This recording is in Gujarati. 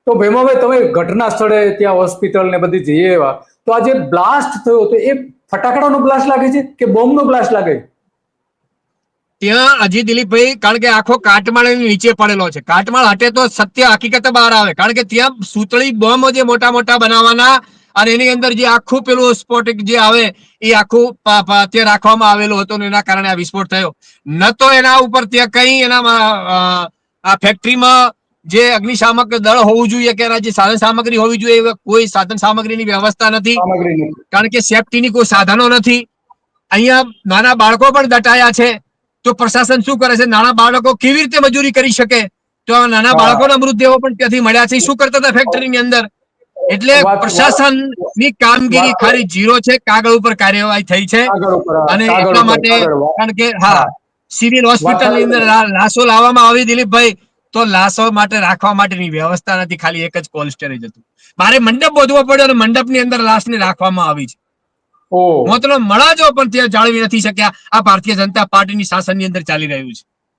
તો ભીમાભાઈ, તમે ઘટના સ્થળે ત્યાં હોસ્પિટલ ને બધી જઈએ એવા, તો આ જે બ્લાસ્ટ થયો તો એ ફટાકડાનો બ્લાસ્ટ લાગે છે કે બોમ્બનો બ્લાસ્ટ લાગે? ત્યાં હજી દિલીપભાઈ, કારણ કે આખો કાટમાળ નીચે પડેલો છે, કાટમાળ હટે તો સત્ય હકીકત બહાર આવે, કારણ કે ત્યાં સૂતળી બોમ્બ જે મોટા મોટા બનાવવાના, અને એની અંદર જે આખું પેલું સ્ફોટક જે આવે એ આખું ત્યાં રાખવામાં આવેલું હતું, એના કારણે આ વિસ્ફોટ થયો. ન તો એના ઉપર ત્યાં કઈ એના ફેક્ટરીમાં જે અગ્નિશામક દળ હોવું જોઈએ કે એના જે સાધન સામગ્રી હોવી જોઈએ, કોઈ સાધન સામગ્રીની વ્યવસ્થા નથી, કારણ કે સેફટીની કોઈ સાધનો નથી. અહીંયા નાના બાળકો પણ દટાયા છે, તો પ્રશાસન શું કરે છે? નાના બાળકો કેવી રીતે મજૂરી કરી શકે? તો નાના બાળકોના મૃતદેહો પણ ત્યાંથી મળ્યા છે. શું કરતા હતા ફેક્ટરીની અંદર? એટલે પ્રશાસનની કામગીરી ખાલી ઝીરો છે, કાગળ ઉપર કાર્યવાહી થઈ છે. અને એટલા માટે, કારણ કે સિવિલ હોસ્પિટલની અંદર લાશો લાવવામાં આવી દિલીપભાઈ, તો લાશો માટે રાખવા માટેની વ્યવસ્થા નથી, ખાલી એક જ કોલ્ડ સ્ટોરેજ હતું. મારે મંડપ બાંધવો પડ્યો અને મંડપની અંદર લાશને રાખવામાં આવી છે. મોતનો મળાજો પણ ત્યાં જાળવી નથી શક્યા. આ ભારતીય જનતા પાર્ટીની શાસનની અંદર ચાલી રહ્યું છે.